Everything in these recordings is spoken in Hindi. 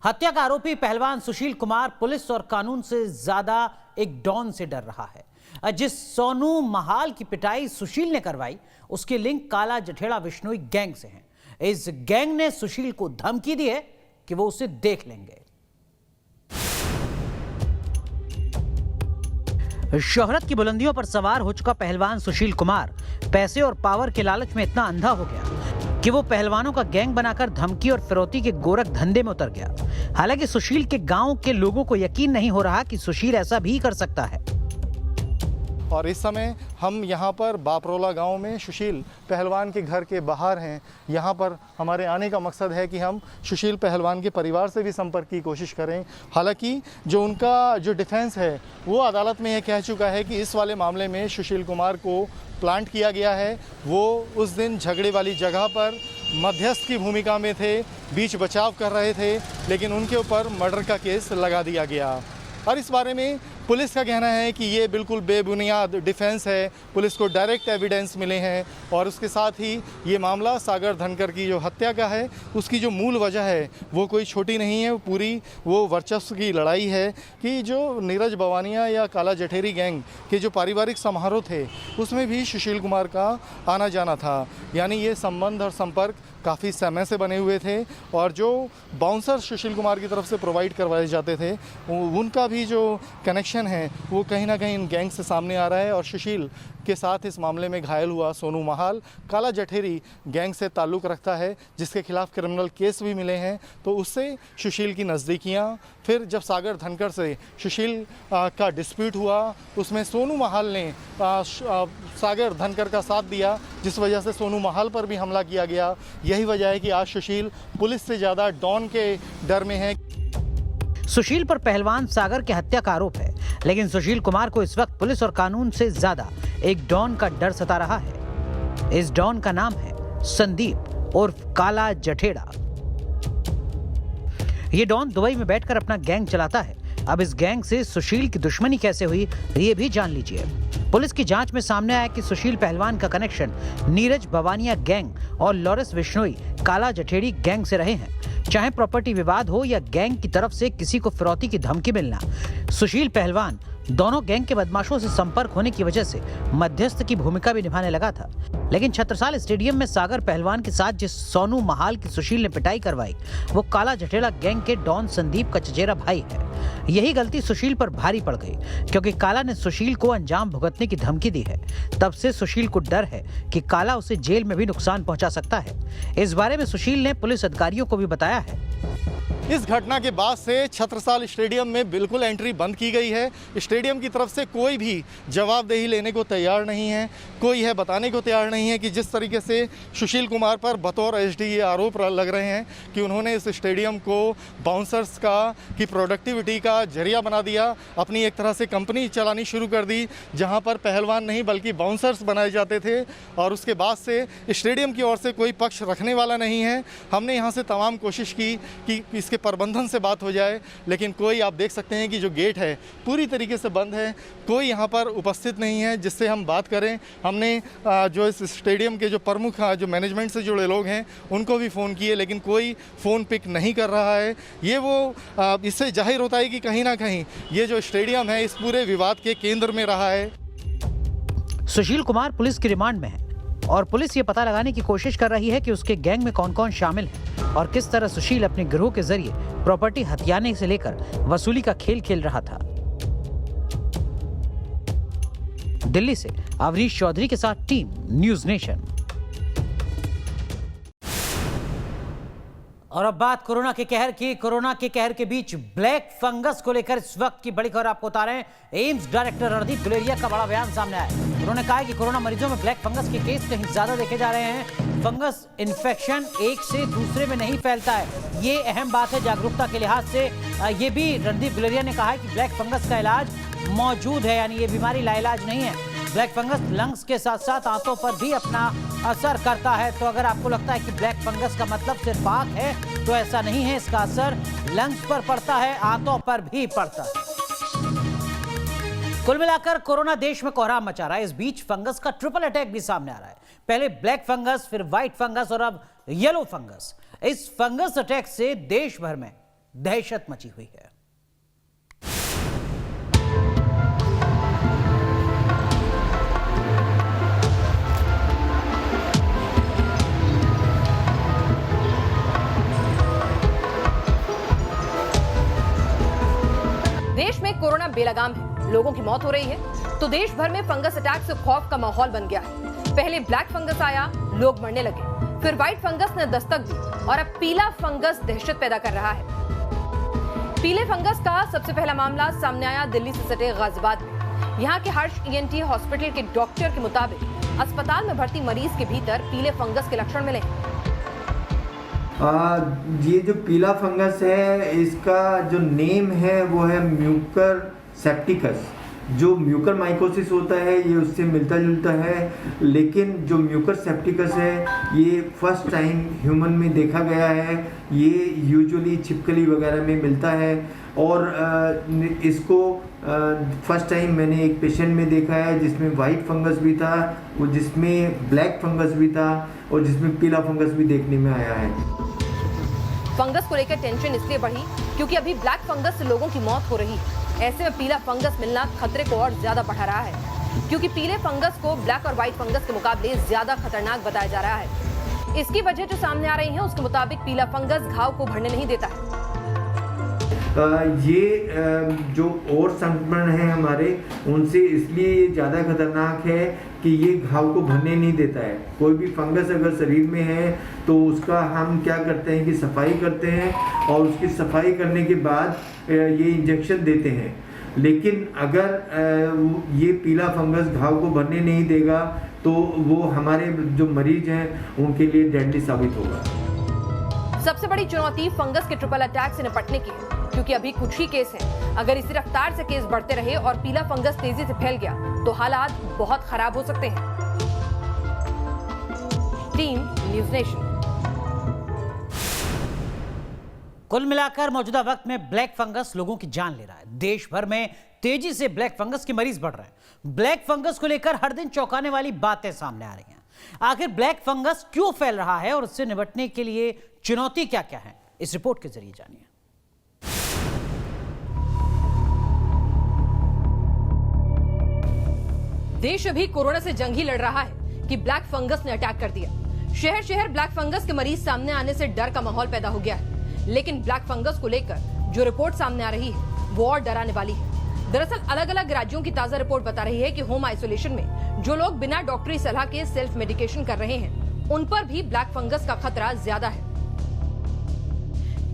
हत्या का आरोपी पहलवान सुशील कुमार पुलिस और कानून से ज्यादा एक डॉन से डर रहा है। जिस सोनू महाल की पिटाई सुशील ने करवाई, उसके लिंक काला जठेड़ा विश्नोई गैंग से हैं। इस गैंग ने सुशील को धमकी दी है कि वो उसे देख लेंगे। शोहरत की बुलंदियों पर सवार हो चुका पहलवान सुशील कुमार पैसे और पावर के लालच में इतना अंधा हो गया कि वो पहलवानों का गैंग बनाकर धमकी और फिरौती के गोरख धंधे में उतर गया। हालांकि सुशील के गांव के लोगों को यकीन नहीं हो रहा कि सुशील ऐसा भी कर सकता है। और इस समय हम यहाँ पर बापरोला गांव में सुशील पहलवान के घर के बाहर हैं। यहाँ पर हमारे आने का मकसद है कि हम सुशील पहलवान के परिवार से भी संपर्क की कोशिश करें। हालांकि जो उनका डिफेंस है वो अदालत में यह कह चुका है कि इस वाले मामले में सुशील कुमार को प्लांट किया गया है। वो उस दिन झगड़े वाली जगह पर मध्यस्थ की भूमिका में थे, बीच बचाव कर रहे थे, लेकिन उनके ऊपर मर्डर का केस लगा दिया गया। और इस बारे में पुलिस का कहना है कि ये बिल्कुल बेबुनियाद डिफेंस है। पुलिस को डायरेक्ट एविडेंस मिले हैं और उसके साथ ही ये मामला सागर धनकर की जो हत्या का है उसकी जो मूल वजह है वो कोई छोटी नहीं है, वो वर्चस्व की लड़ाई है कि जो नीरज बवानिया या काला जठेरी गैंग के जो पारिवारिक समारोह थे उसमें भी सुशील कुमार का आना जाना था। यानी ये संबंध और संपर्क काफ़ी समय से बने हुए थे और जो बाउंसर सुशील कुमार की तरफ से प्रोवाइड करवाए जाते थे उनका भी जो कनेक्शन है वो कहीं ना कहीं इन गैंग से सामने आ रहा है। और सुशील के साथ इस मामले में घायल हुआ सोनू महाल काला जठेरी गैंग से ताल्लुक़ रखता है, जिसके खिलाफ क्रिमिनल केस भी मिले हैं। तो उससे सुशील की नज़दीकियाँ, फिर जब सागर धनकर से सुशील का डिस्प्यूट हुआ उसमें सोनू महाल ने सागर धनकर का साथ दिया, जिस वजह से सोनू महाल पर भी हमला किया गया। यही वजह है कि आज सुशील पुलिस से ज़्यादा डॉन के डर में है। सुशील पर पहलवान सागर के हत्या का आरोप है, लेकिन सुशील कुमार को इस वक्त पुलिस और कानून से ज्यादा एक डॉन का डर सता रहा है। इस डॉन का नाम है संदीप उर्फ काला जठेड़ा। ये डॉन दुबई में बैठकर अपना गैंग चलाता है। अब इस गैंग से सुशील की दुश्मनी कैसे हुई ये भी जान लीजिए। पुलिस की जांच में सामने आया कि सुशील पहलवान का कनेक्शन नीरज बवानिया गैंग और लॉरेंस विश्नोई काला जठेड़ी गैंग से रहे हैं। चाहे प्रॉपर्टी विवाद हो या गैंग की तरफ से किसी को फिरौती की धमकी मिलना, सुशील पहलवान दोनों गैंग के बदमाशों से संपर्क होने की वजह से मध्यस्थ की भूमिका भी निभाने लगा था। लेकिन छत्रसाल स्टेडियम में सागर पहलवान के साथ जिस सोनू महाल की सुशील ने पिटाई करवाई वो काला जठेड़ा गैंग के डॉन संदीप का चचेरा भाई है। यही गलती सुशील पर भारी पड़ गई, क्योंकि काला ने सुशील को अंजाम भुगतने की धमकी दी है। तब से सुशील को डर है कि काला उसे जेल में भी नुकसान पहुंचा सकता है। इस बारे में सुशील ने पुलिस अधिकारियों को भी बताया है। इस घटना के बाद से छत्रसाल स्टेडियम में बिल्कुल एंट्री बंद की गई है। स्टेडियम की तरफ से कोई भी जवाबदेही लेने को तैयार नहीं है, कोई है बताने को तैयार नहीं है कि जिस तरीके से सुशील कुमार पर बतौर एसडी ये आरोप लग रहे हैं कि उन्होंने इस स्टेडियम को बाउंसर्स की प्रोडक्टिविटी का जरिया बना दिया, अपनी एक तरह से कंपनी चलानी शुरू कर दी जहाँ पर पहलवान नहीं बल्कि बाउंसर्स बनाए जाते थे। और उसके बाद से स्टेडियम की ओर से कोई पक्ष रखने वाला नहीं है। हमने यहाँ से तमाम कोशिश की कि इसके प्रबंधन से बात हो जाए, लेकिन कोई, आप देख सकते हैं कि जो गेट है पूरी तरीके से बंद है, कोई यहाँ पर उपस्थित नहीं है जिससे हम बात करें। हमने जो इस स्टेडियम के जो प्रमुख जो मैनेजमेंट से जुड़े लोग हैं उनको भी फ़ोन किए, लेकिन कोई फ़ोन पिक नहीं कर रहा है। ये वो इससे जाहिर होता है कि कहीं ना कहीं ये जो स्टेडियम है इस पूरे विवाद के केंद्र में रहा है। सुशील कुमार पुलिस की रिमांड में है और पुलिस ये पता लगाने की कोशिश कर रही है कि उसके गैंग में कौन कौन शामिल है और किस तरह सुशील अपने गिरोह के जरिए प्रॉपर्टी हथियाने से लेकर वसूली का खेल खेल रहा था। दिल्ली से अवनीश चौधरी के साथ टीम न्यूज नेशन। और अब बात कोरोना के कहर की। कोरोना के कहर के बीच ब्लैक फंगस को लेकर इस वक्त की बड़ी खबर आपको बता रहे हैं। एम्स डायरेक्टर रणदीप गुलेरिया का बड़ा बयान सामने आया। उन्होंने कहा कि कोरोना मरीजों में ब्लैक फंगस के केस कहीं ज्यादा देखे जा रहे हैं। फंगस इन्फेक्शन एक से दूसरे में नहीं फैलता है, ये अहम बात है जागरूकता के लिहाज से। ये भी रणदीप गुलेरिया ने कहा है कि ब्लैक फंगस का इलाज मौजूद है, यानी ये बीमारी लाइलाज नहीं है। ब्लैक फंगस लंग्स के साथ साथ आंतों पर भी अपना असर करता है। तो अगर आपको लगता है कि ब्लैक फंगस का मतलब सिर्फ आंख है, तो ऐसा नहीं है। इसका असर लंग्स पर पड़ता है, आंतों पर भी पड़ता है। कुल मिलाकर कोरोना देश में कोहराम मचा रहा है। इस बीच फंगस का ट्रिपल अटैक भी सामने आ रहा है। पहले ब्लैक फंगस, फिर व्हाइट फंगस और अब येलो फंगस। इस फंगस अटैक से देश भर में दहशत मची हुई है। देश में कोरोना बेलगाम है, लोगों की मौत हो रही है, तो देश भर में फंगस अटैक से खौफ का माहौल बन गया है। पहले ब्लैक फंगस आया, लोग मरने लगे, फिर व्हाइट फंगस ने दस्तक दी और अब पीला फंगस दहशत पैदा कर रहा है। पीले फंगस का सबसे पहला मामला सामने आया दिल्ली से सटे गाजियाबाद में। यहाँ के हर्ष ENT हॉस्पिटल के डॉक्टर के मुताबिक अस्पताल में भर्ती मरीज के भीतर पीले फंगस के लक्षण मिले। ये जो पीला फंगस है, इसका जो नेम है वो है म्यूकर सेप्टिकस। जो म्यूकर माइकोसिस होता है ये उससे मिलता जुलता है, लेकिन जो म्यूकर सेप्टिकस है ये फर्स्ट टाइम ह्यूमन में देखा गया है। ये यूजुअली छिपकली वगैरह में मिलता है और इसको फर्स्ट टाइम मैंने एक पेशेंट में देखा है जिसमें वाइट फंगस भी था, और जिसमें ब्लैक फंगस भी था और जिसमें पीला फंगस भी देखने में आया है। फंगस को लेकर टेंशन इसलिए बढ़ी क्योंकि अभी ब्लैक फंगस से लोगों की मौत हो रही है। ऐसे में पीला फंगस मिलना खतरे को और ज्यादा बढ़ा रहा है, क्योंकि पीले फंगस को ब्लैक और व्हाइट फंगस के मुकाबले ज्यादा खतरनाक बताया जा रहा है। इसकी वजह जो सामने आ रही है उसके मुताबिक पीला फंगस घाव को भरने नहीं देता है। ये जो और संक्रमण है हमारे, उनसे इसलिए ज़्यादा खतरनाक है कि ये घाव को भरने नहीं देता है। कोई भी फंगस अगर शरीर में है तो उसका हम क्या करते हैं कि सफाई करते हैं और उसकी सफाई करने के बाद ये इंजेक्शन देते हैं। लेकिन अगर ये पीला फंगस घाव को भरने नहीं देगा तो वो हमारे जो मरीज हैं उनके लिए डेडली साबित होगा। सबसे बड़ी चुनौती फंगस के ट्रिपल अटैक से निपटने की है, क्योंकि अभी कुछ ही केस हैं। अगर इसी रफ्तार से केस बढ़ते रहे और पीला फंगस तेजी से फैल गया तो हालात बहुत खराब हो सकते हैं। Team news nation. कुल मिलाकर मौजूदा वक्त में ब्लैक फंगस लोगों की जान ले रहा है। देश भर में तेजी से ब्लैक फंगस के मरीज बढ़ रहे हैं। ब्लैक फंगस को लेकर हर दिन चौंकाने वाली बातें सामने आ रही हैं। आखिर ब्लैक फंगस क्यों फैल रहा है और उससे निपटने के लिए चुनौती क्या क्या है, इस रिपोर्ट के जरिए जानिए। देश अभी कोरोना से जंग ही लड़ रहा है कि ब्लैक फंगस ने अटैक कर दिया। शहर शहर ब्लैक फंगस के मरीज सामने आने से डर का माहौल पैदा हो गया है। लेकिन ब्लैक फंगस को लेकर जो रिपोर्ट सामने आ रही है वो और डराने वाली है। दरअसल अलग अलग राज्यों की ताजा रिपोर्ट बता रही है कि होम आइसोलेशन में जो लोग बिना डॉक्टरी सलाह के सेल्फ मेडिकेशन कर रहे हैं उन पर भी ब्लैक फंगस का खतरा ज्यादा है,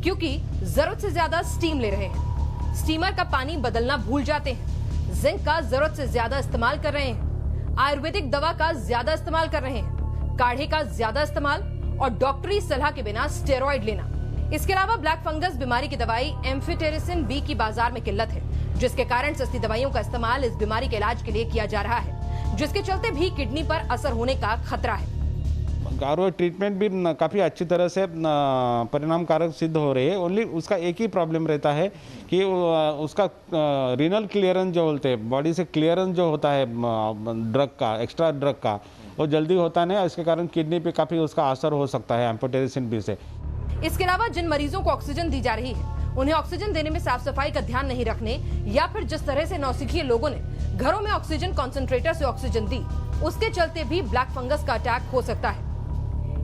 क्योंकि जरूरत से ज्यादा स्टीम ले रहे हैं, स्टीमर का पानी बदलना भूल जाते हैं, जिंक का जरूरत से ज्यादा इस्तेमाल कर रहे हैं, आयुर्वेदिक दवा का ज्यादा इस्तेमाल कर रहे हैं, काढ़े का ज्यादा इस्तेमाल और डॉक्टरी सलाह के बिना स्टेरॉइड लेना। इसके अलावा ब्लैक फंगस बीमारी की दवाई एम्फिटेरिसिन बी की बाजार में किल्लत है, जिसके कारण सस्ती दवाइयों का इस्तेमाल इस बीमारी के इलाज के लिए किया जा रहा है, जिसके चलते भी किडनी पर असर होने का खतरा है। और ट्रीटमेंट भी काफ़ी अच्छी तरह से परिणामकारक सिद्ध हो रही है। ओनली उसका एक ही प्रॉब्लम रहता है कि उसका रीनल क्लियरेंस जो बोलते हैं, बॉडी से क्लियरेंस जो होता है ड्रग का, एक्स्ट्रा ड्रग का, वो जल्दी होता नहीं। इसके कारण किडनी पे काफ़ी उसका असर हो सकता है एम्फिटेरिसिन बी से। इसके अलावा जिन मरीजों को ऑक्सीजन दी जा रही है उन्हें ऑक्सीजन देने में साफ सफाई का ध्यान नहीं रखने या फिर जिस तरह से नौसिखिए लोगों ने घरों में ऑक्सीजन कॉन्सेंट्रेटर से ऑक्सीजन दी, उसके चलते भी ब्लैक फंगस का अटैक हो सकता है।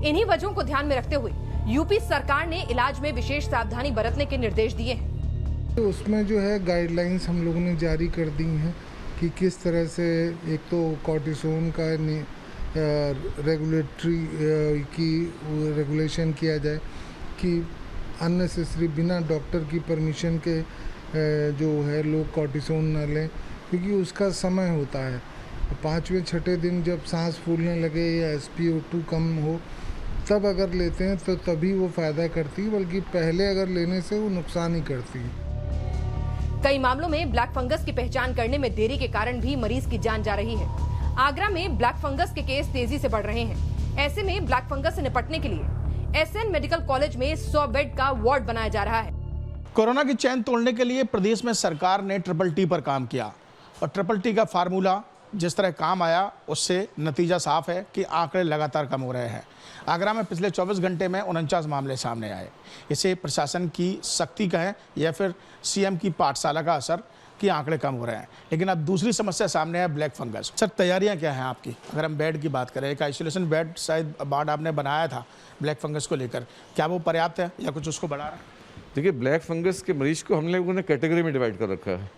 इन्हीं वजहों को ध्यान में रखते हुए यूपी सरकार ने इलाज में विशेष सावधानी बरतने के निर्देश दिए हैं। तो उसमें जो है गाइडलाइंस हम लोगों ने जारी कर दी हैं कि किस तरह से एक तो कॉर्टिसोन का रेगुलेटरी की रेगुलेशन किया जाए कि अननेसेसरी बिना डॉक्टर की परमिशन के जो है लोग कॉर्टिसोन न लें, क्योंकि उसका समय होता है। 5वें 6ठे दिन जब सांस फूलने लगे या SpO2 कम हो तब अगर लेते हैं तो तभी वो फ़ायदा करती है, बल्कि पहले अगर लेने से वो नुकसान ही करती है। कई मामलों में ब्लैक फंगस की पहचान करने में देरी के कारण भी मरीज की जान जा रही है। आगरा में ब्लैक फंगस के केस तेजी से बढ़ रहे हैं। ऐसे में ब्लैक फंगस से निपटने के लिए SN मेडिकल कॉलेज में 100 बेड का वार्ड बनाया जा रहा है। कोरोना की चैन तोड़ने के लिए प्रदेश में सरकार ने ट्रिपल टी पर काम किया और ट्रिपल टी का फार्मूला जिस तरह काम आया उससे नतीजा साफ है कि आंकड़े लगातार कम हो रहे हैं। आगरा में पिछले 24 घंटे में 49 मामले सामने आए। इसे प्रशासन की सख्ती कहें या फिर सीएम की पाठशाला का असर कि आंकड़े कम हो रहे हैं। लेकिन अब दूसरी समस्या सामने है, ब्लैक फंगस। सर, तैयारियां क्या हैं आपकी? अगर हम बेड की बात करें, एक आइसोलेशन बेड शायद वार्ड आपने बनाया था ब्लैक फंगस को लेकर, क्या वो पर्याप्त है या कुछ उसको बढ़ा रहा है? देखिए, ब्लैक फंगस के मरीज को हम लोगों ने कैटेगरी में डिवाइड कर रखा है।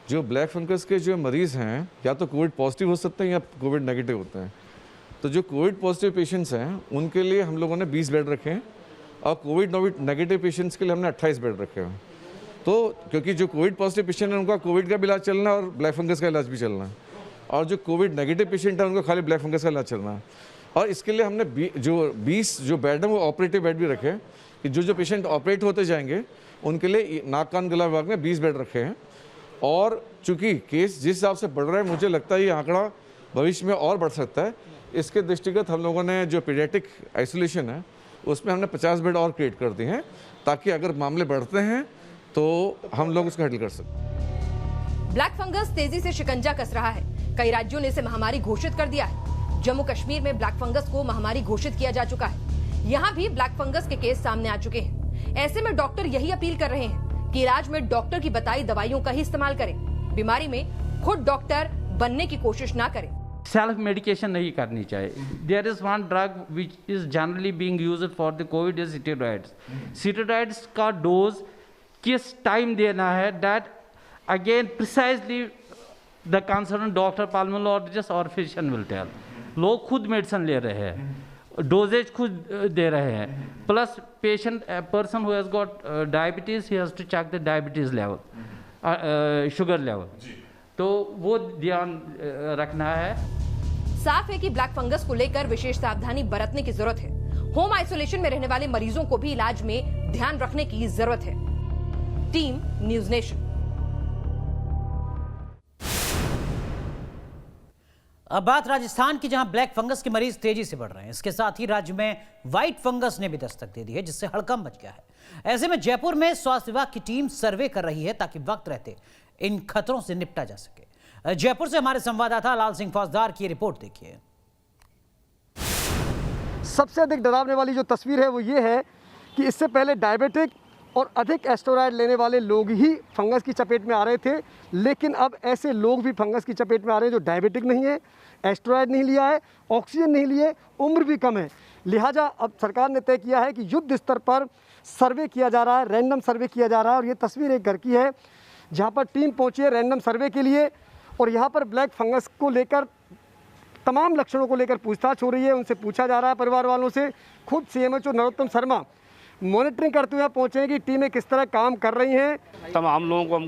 जो ब्लैक फंगस के जो मरीज़ हैं, या तो कोविड पॉजिटिव हो सकते हैं या कोविड नेगेटिव होते हैं। तो जो कोविड पॉजिटिव पेशेंट्स हैं उनके लिए हम लोगों ने 20 बेड रखे हैं और कोविड नेगेटिव पेशेंट्स के लिए हमने 28 बेड रखे हैं। तो क्योंकि जो कोविड पॉजिटिव पेशेंट है उनका कोविड का भी इलाज चलना है और ब्लैक फंगस का इलाज भी चलना है, और जो कोविड नेगेटिव पेशेंट है उनको खाली ब्लैक फंगस का इलाज चलना है। और इसके लिए हमने 20 जो बेड हैं वो ऑपरेटिव बेड भी रखे हैं कि जो पेशेंट ऑपरेट होते जाएंगे उनके लिए नाक कान गला विभाग में 20 बेड रखे हैं। और चूंकि केस जिस हिसाब से बढ़ रहा है, मुझे लगता है ये आंकड़ा भविष्य में और बढ़ सकता है। इसके दृष्टिगत हम लोगों ने जो पीडियाट्रिक आइसोलेशन है उसमें हमने 50 बेड और क्रिएट कर दिए हैं, ताकि अगर मामले बढ़ते हैं तो हम लोग उसको हैंडल कर सकते। ब्लैक फंगस तेजी से शिकंजा कस रहा है। कई राज्यों ने इसे महामारी घोषित कर दिया है। जम्मू कश्मीर में ब्लैक फंगस को महामारी घोषित किया जा चुका है। यहाँ भी ब्लैक फंगस के केस सामने आ चुके हैं। ऐसे में डॉक्टर यही अपील कर रहे हैं कि इलाज में डॉक्टर की बताई दवाइयों का ही इस्तेमाल करें। बीमारी में खुद डॉक्टर बनने की कोशिश ना करें। सेल्फ मेडिकेशन नहीं करनी चाहिए। There is one drug which is generally being used for the covid is steroids. Steroids का डोज किस टाइम देना है, that again precisely the concern doctor, pulmonologist और फिजिशियन विल टेल। लोग खुद मेडिसिन ले रहे हैं, डोजेज खुद दे रहे हैं। Plus patient person who has got diabetes, he has to check the diabetes level, sugar level, तो वो ध्यान रखना है। साफ है कि ब्लैक फंगस को लेकर विशेष सावधानी बरतने की जरूरत है। होम आइसोलेशन में रहने वाले मरीजों को भी इलाज में ध्यान रखने की जरूरत है। Team news nation. अब बात राजस्थान की, जहां ब्लैक फंगस के मरीज तेजी से बढ़ रहे हैं। इसके साथ ही राज्य में व्हाइट फंगस ने भी दस्तक दे दी है, जिससे हड़कंप मच गया है। ऐसे में जयपुर में स्वास्थ्य विभाग की टीम सर्वे कर रही है ताकि वक्त रहते इन खतरों से निपटा जा सके। जयपुर से हमारे संवाददाता लाल सिंह फौजदार की रिपोर्ट देखिए। सबसे अधिक डरावने वाली जो तस्वीर है वो ये है कि इससे पहले डायबिटिक और अधिक एस्टेरॉयड लेने वाले लोग ही फंगस की चपेट में आ रहे थे, लेकिन अब ऐसे लोग भी फंगस की चपेट में आ रहे हैं जो डायबिटिक नहीं है, एस्टेरॉयड नहीं लिया है, ऑक्सीजन नहीं लिए, उम्र भी कम है। लिहाजा अब सरकार ने तय किया है कि युद्ध स्तर पर सर्वे किया जा रहा है, रैंडम सर्वे किया जा रहा है। और ये तस्वीर एक घर की है जहाँ पर टीम पहुँची है रैंडम सर्वे के लिए, और यहाँ पर ब्लैक फंगस को लेकर तमाम लक्षणों को लेकर पूछताछ हो रही है। उनसे पूछा जा रहा है परिवार वालों से। खुद सीएमएचओ नरोत्तम शर्मा मॉनिटरिंग करते हुए पहुँचे कि टीमें किस तरह काम कर रही हैं। तमाम लोगों को हम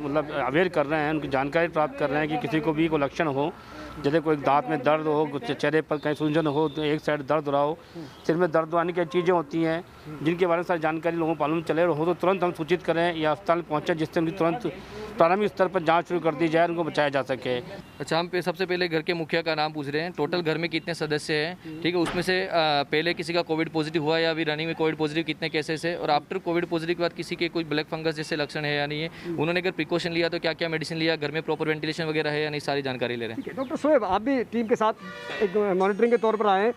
मतलब अवेयर कर रहे हैं, उनकी जानकारी प्राप्त कर रहे हैं कि किसी को भी कोई लक्षण हो, जैसे कोई दांत में दर्द हो, चेहरे पर कहीं सूजन हो, तो एक साइड दर्द रहा हो, सिर में दर्द आने की चीज़ें होती हैं जिनके बारे में सारी जानकारी लोगों को मालूम चले हो तो तुरंत हम सूचित करें या अस्पताल पहुँचे, जिससे उनकी तुरंत प्रारंभिक स्तर पर जांच शुरू कर दी जाए, उनको बचाया जा सके। अच्छा, हम सबसे पहले घर के मुखिया का नाम पूछ रहे हैं। टोटल घर में कितने सदस्य हैं, ठीक है, उसमें से पहले किसी का कोविड पॉजिटिव हुआ या अभी रनिंग में कोविड पॉजिटिव कितने केसेस है, और आफ्टर कोविड पॉजिटिव के बाद किसी के कोई ब्लैक फंगस जैसे लक्षण है या नहीं है, उन्होंने अगर प्रिकॉशन लिया तो क्या क्या मेडिसिन लिया, घर में प्रॉपर वेंटिलेशन वगैरह है या नहीं, सारी जानकारी ले रहे हैं। डॉक्टर शोएब, आप भी टीम के साथ एक मॉनिटरिंग के तौर पर आए।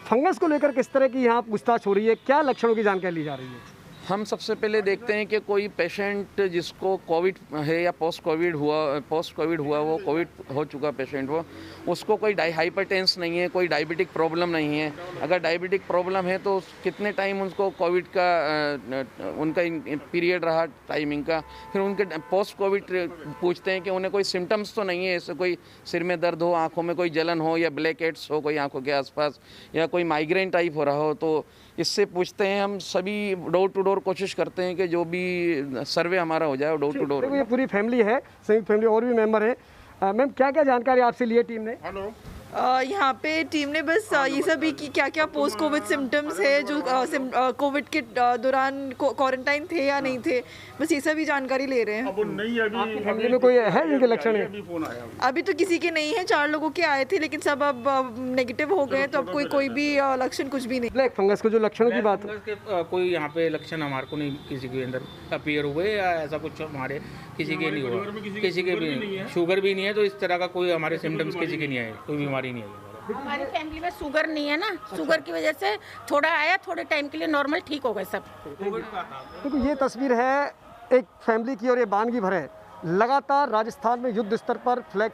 फंगस को लेकर किस तरह की यहाँ पूछताछ हो रही है, क्या लक्षणों की जानकारी ली जा रही है? हम सबसे पहले देखते हैं कि कोई पेशेंट जिसको कोविड है या पोस्ट कोविड हुआ वो कोविड हो चुका पेशेंट हो, उसको कोई हाइपरटेंस नहीं है, कोई डायबिटिक प्रॉब्लम नहीं है। अगर डायबिटिक प्रॉब्लम है तो कितने टाइम उनको कोविड का उनका पीरियड रहा टाइमिंग का। फिर उनके पोस्ट कोविड पूछते हैं कि उन्हें कोई सिम्टम्स तो नहीं है, ऐसे कोई सिर में दर्द हो, आँखों में कोई जलन हो या ब्लैक हेड्स हो कोई आँखों के आसपास, या कोई माइग्रेन टाइप हो रहा हो, तो इससे पूछते हैं। हम सभी डोर टू डोर कोशिश करते हैं कि जो भी सर्वे हमारा हो जाए डोर टू डोर। ये पूरी फैमिली है, संयुक्त फैमिली, और भी मेंबर है। मैम, क्या क्या जानकारी आपसे ली है टीम ने? हेलो, यहाँ पे टीम ने बस ये सब ही कि क्या क्या पोस्ट कोविड सिम्टम्स है जो कोविड के दौरान क्वारंटाइन थे या नहीं थे, बस ये सब ही जानकारी ले रहे हैं। आपकी फैमिली में कोई है जिनके लक्षण है? अभी तो किसी के नहीं है, 4 लोगों के आए थे लेकिन सब अब नेगेटिव हो गए, तो अब कोई भी लक्षण कुछ भी नहीं। ब्लैक फंगस के जो लक्षणों की बात कोई यहाँ पे लक्षण हमारे को नहीं किसी के अंदर अपीयर हुए या ऐसा कुछ हमारे किसी के नहीं हुआ, किसी के भी नहीं, शुगर भी नहीं है, तो इस तरह का कोई हमारे सिम्टम्स किसी के नहीं आए, कोई बीमारी नहीं आई। हमारी फैमिली में शुगर नहीं है ना, शुगर की वजह से थोड़ा आया, थोड़े टाइम के लिए नॉर्मल ठीक हो गए सब। देखो ये तस्वीर है एक फैमिली की और ये बानगी भर है। लगातार राजस्थान में युद्ध स्तर पर ब्लैक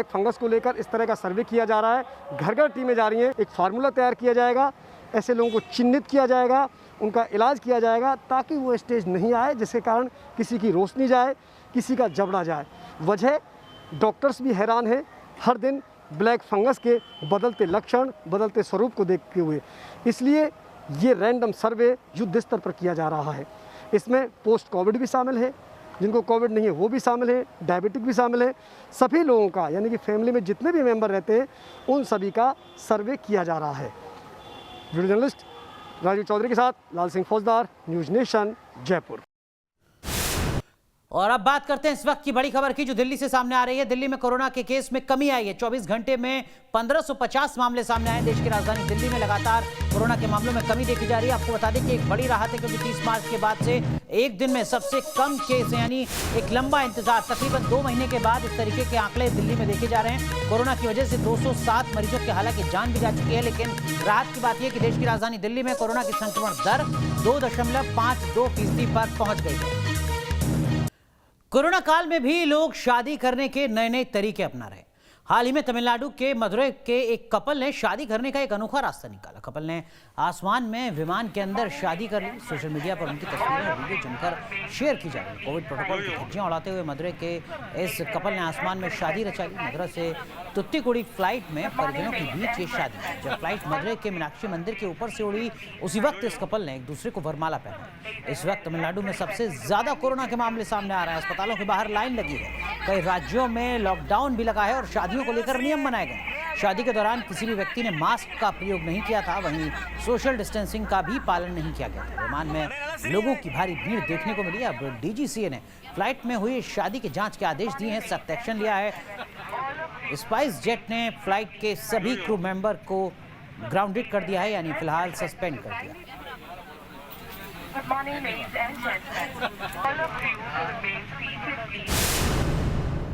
फंगस को लेकर इस तरह का सर्वे किया जा रहा है। घर घर टीमें जा रही हैं, एक फार्मूला तैयार किया जाएगा, ऐसे लोगों को चिन्हित किया जाएगा, उनका इलाज किया जाएगा ताकि वो स्टेज नहीं आए जिसके कारण किसी की रोशनी जाए, किसी का जबड़ा जाए। वजह डॉक्टर्स भी हैरान हैं हर दिन ब्लैक फंगस के बदलते लक्षण, बदलते स्वरूप को देखते हुए, इसलिए ये रैंडम सर्वे युद्ध स्तर पर किया जा रहा है। इसमें पोस्ट कोविड भी शामिल है, जिनको कोविड नहीं है वो भी शामिल है, डायबिटिक भी शामिल है, सभी लोगों का यानी कि फैमिली में जितने भी मेंबर रहते हैं उन सभी का सर्वे किया जा रहा है। वीडियो जर्नलिस्ट राजीव चौधरी के साथ लाल सिंह फौजदार, न्यूज़ नेशन, जयपुर। और अब बात करते हैं इस वक्त की बड़ी खबर की जो दिल्ली से सामने आ रही है। दिल्ली में कोरोना के केस में कमी आई है। 24 घंटे में 1550 मामले सामने आए। देश की राजधानी दिल्ली में लगातार कोरोना के मामलों में कमी देखी जा रही है। आपको बता दें कि एक बड़ी राहत है क्योंकि 30 मार्च के बाद से एक दिन में सबसे कम केस यानी एक लंबा इंतजार, तकरीबन 2 महीने के बाद इस तरीके के आंकड़े दिल्ली में देखे जा रहे हैं। कोरोना की वजह से 207 मरीजों की हालांकि जान भी जा चुकी है, लेकिन राहत की बात यह कि देश की राजधानी दिल्ली में कोरोना की संक्रमण दर 2.52% पर पहुंच गई है। कोरोना काल में भी लोग शादी करने के नए नए तरीके अपना रहे। हाल ही में तमिलनाडु के मदुरै के एक कपल ने शादी करने का एक अनोखा रास्ता निकाला। कपल ने आसमान में विमान के अंदर शादी कर ली। सोशल मीडिया पर उनकी तस्वीरें और वीडियो जमकर शेयर की जा रही है। कोविड प्रोटोकॉल की धज्जियां उड़ाते हुए मदुरै के इस कपल ने आसमान में शादी रचा ली। मदुरै से तुत्तीकुड़ी फ्लाइट में परिजनों के बीच ये शादी हुई। जब फ्लाइट मदुरै के मीनाक्षी मंदिर के ऊपर से उड़ी उसी वक्त इस कपल ने एक दूसरे को वरमाला पहनाई। इस वक्त तमिलनाडु में सबसे ज्यादा कोरोना के मामले सामने आ रहे हैं। अस्पतालों के बाहर लाइन लगी है। कई राज्यों में लॉकडाउन भी लगा है और शादियों को लेकर नियम बनाए गए। शादी के दौरान किसी भी व्यक्ति ने मास्क का प्रयोग नहीं किया था, वहीं सोशल डिस्टेंसिंग का भी पालन नहीं किया गया था। विमान में लोगों की भारी भीड़ देखने को मिली। अब डीजीसीए ने फ्लाइट में हुई शादी के जांच के आदेश दिए हैं, सख्त एक्शन लिया है। स्पाइस जेट ने फ्लाइट के सभी क्रू मेंबर को ग्राउंडेड कर दिया है, यानी फिलहाल सस्पेंड कर दिया। Good morning, ladies and gentlemen. All of you will remain seated, please.